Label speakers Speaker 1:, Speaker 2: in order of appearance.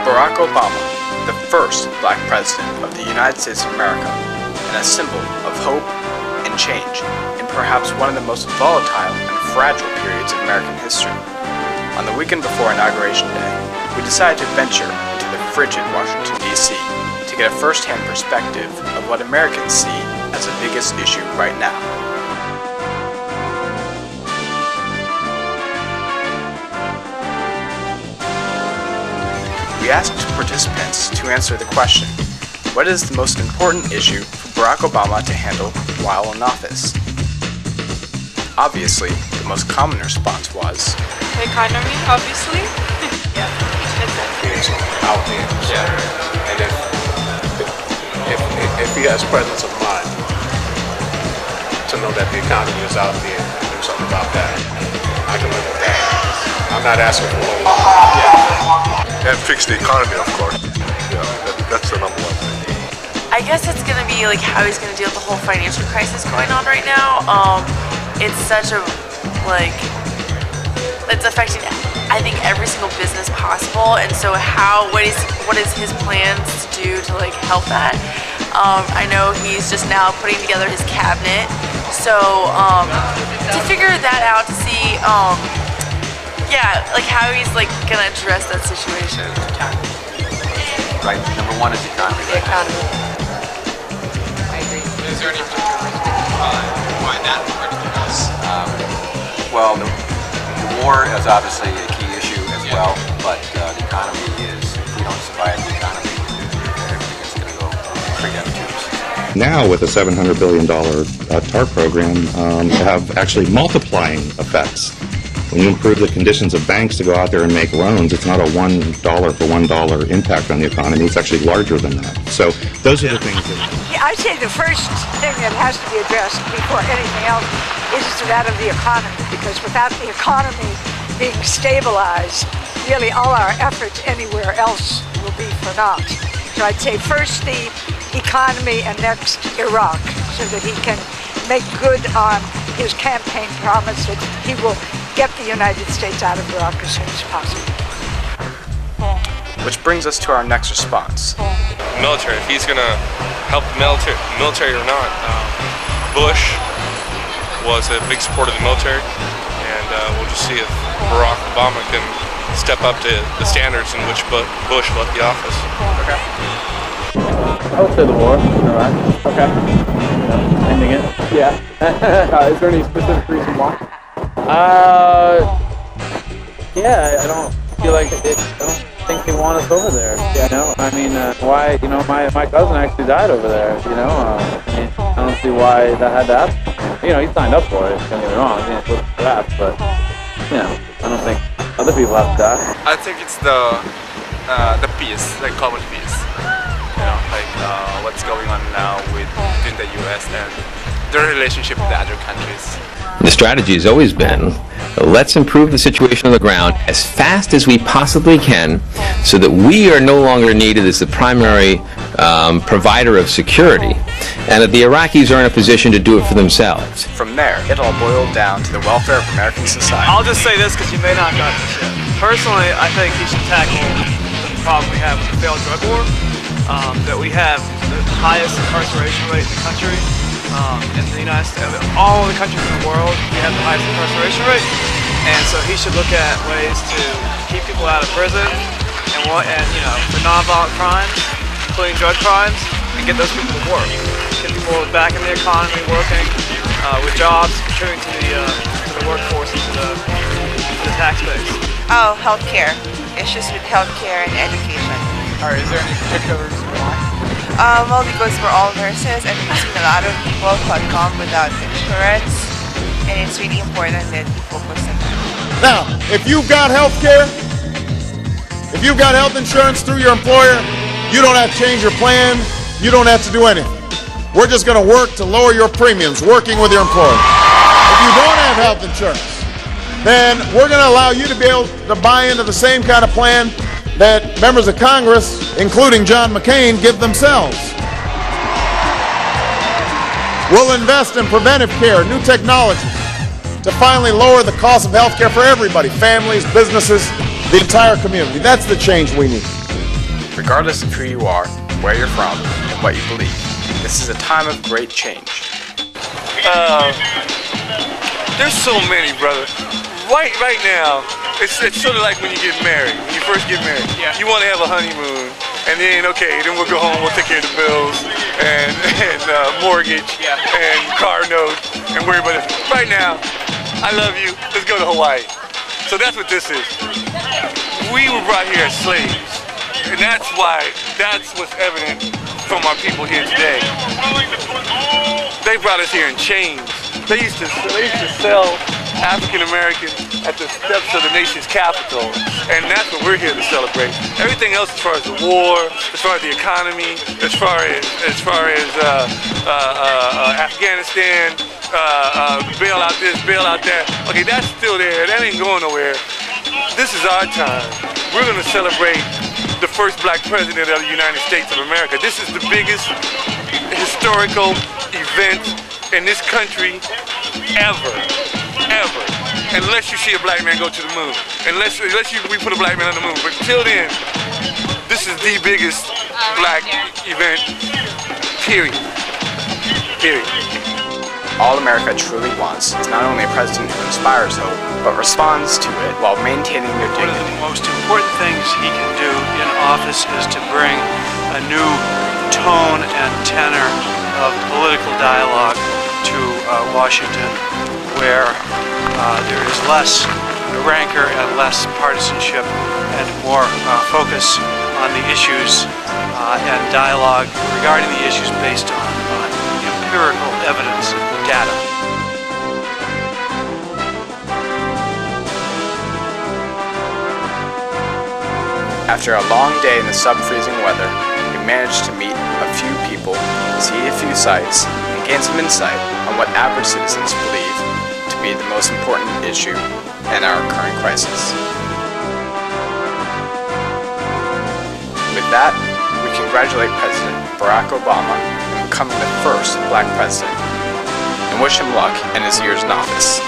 Speaker 1: Barack Obama, the first black president of the United States of America, and a symbol of hope and change in perhaps one of the most volatile and fragile periods of American history. On the weekend before Inauguration Day, we decided to venture into the frigid Washington, D.C. to get a first-hand perspective of what Americans see as the biggest issue right now. We asked participants to answer the question, what is the most important issue for Barack Obama to handle while in office? Obviously, the most common response was
Speaker 2: the economy, obviously.
Speaker 3: Yeah, it's out there. Yeah. And if he has presence of mind to know that the economy is out there and do something about that, I can live with that. I'm not asking for a lot.
Speaker 4: And fix the economy, of course. Yeah, that's the number one thing.
Speaker 5: I guess it's going to be like how he's going to deal with the whole financial crisis going on right now. It's such a, like, it's affecting, I think, every single business possible. And so what is his plans to do to like help that? I know he's just now putting together his cabinet. So to figure that out, to see, yeah, like how he's like gonna address that situation.
Speaker 6: Right. Number one is the economy.
Speaker 5: The economy.
Speaker 7: I agree. Is there any particular reason why that or anything else?
Speaker 6: Well, the war is obviously a key issue as well, but the economy is, if we don't survive the economy, everything is going to go straight down the tubes.
Speaker 8: Now, with a $700 billion TARP program, have actually multiplying effects. When you improve the conditions of banks to go out there and make loans, it's not a $1 for $1 impact on the economy. It's actually larger than that. So those are the things that...
Speaker 9: Yeah, I'd say the first thing that has to be addressed before anything else is that of the economy, because without the economy being stabilized, really all our efforts anywhere else will be for naught. So I'd say first the economy and next Iraq, so that he can make good on his campaign promise that he will get the United States out of Iraq as soon as possible.
Speaker 1: Which brings us to our next response.
Speaker 10: Military, if he's going to help the military or not. Bush was a big supporter of the military, and we'll just see if Barack Obama can step up to the standards in which Bush left the office.
Speaker 1: Okay.
Speaker 11: I would say the war, Iraq. Okay. Ending it? Yeah. Is there any specific reason why? Yeah, I don't feel like it. I don't think they want us over there. You know, I mean, why? You know, my cousin actually died over there. You know, I mean, I don't see why that had to happen. You know, he signed up for it. Don't get me wrong. He didn't look for that, but you know, I don't think other people have to die.
Speaker 12: I think it's the peace, like common peace. You know, like what's going on now between the U.S. and their relationship with the other countries.
Speaker 13: The strategy has always been, let's improve the situation on the ground as fast as we possibly can so that we are no longer needed as the primary provider of security, and that the Iraqis are in a position to do it for themselves.
Speaker 1: From there, it all boiled down to the welfare of American society.
Speaker 14: I'll just say this because you may not have gotten this yet. Personally, I think he should tackle the problem we have with the failed drug war, that we have the highest incarceration rate in the country. In the United States, all the countries in the world, we have the highest incarceration rate, and so he should look at ways to keep people out of prison and you know, for non-violent crimes, including drug crimes, and get those people to work, get people back in the economy, working with jobs, contributing to the workforce and to the tax base.
Speaker 5: Oh, healthcare, issues with healthcare and education.
Speaker 7: All right, is there any particular reason why?
Speaker 5: Well, because we're all nurses, and we've seen a lot of people who have come without insurance, and it's really important that we focus on that.
Speaker 15: Now, if you've got health care, if you've got health insurance through your employer, you don't have to change your plan, you don't have to do anything. We're just going to work to lower your premiums, working with your employer. If you don't have health insurance, then we're going to allow you to be able to buy into the same kind of plan that members of Congress, including John McCain, give themselves. We'll invest in preventive care, new technologies, to finally lower the cost of health care for everybody, families, businesses, the entire community. That's the change we need.
Speaker 1: Regardless of who you are, where you're from, and what you believe, this is a time of great change.
Speaker 16: There's so many, brother. Right now, it's sort of like when you get married. When you first get married, you want to have a honeymoon, and then then we'll go home, we'll take care of the bills and mortgage and car note and worry about it. Right now, I love you. Let's go to Hawaii. So that's what this is. We were brought here as slaves, and that's what's evident from our people here today. They brought us here in chains. They used to sell African Americans at the steps of the nation's capital, and that's what we're here to celebrate. Everything else, as far as the war, as far as the economy, as far as Afghanistan, bail out this, bail out that. Okay, that's still there. That ain't going nowhere. This is our time. We're going to celebrate the first black president of the United States of America. This is the biggest historical event in this country ever. Unless you see a black man go to the moon. Unless we put a black man on the moon. But till then, this is the biggest black event, period.
Speaker 1: All America truly wants is not only a president who inspires hope, but responds to it while maintaining their dignity.
Speaker 17: One of the most important things he can do in office is to bring a new tone and tenor of political dialogue to Washington, where there is less rancor and less partisanship and more focus on the issues and dialogue regarding the issues based on empirical evidence, data.
Speaker 1: After a long day in the sub-freezing weather, we managed to meet a few people, see a few sights, and gain some insight on what average citizens believe to be the most important issue in our current crisis. With that, we congratulate President Barack Obama on becoming the first black president, and wish him luck in his years in office.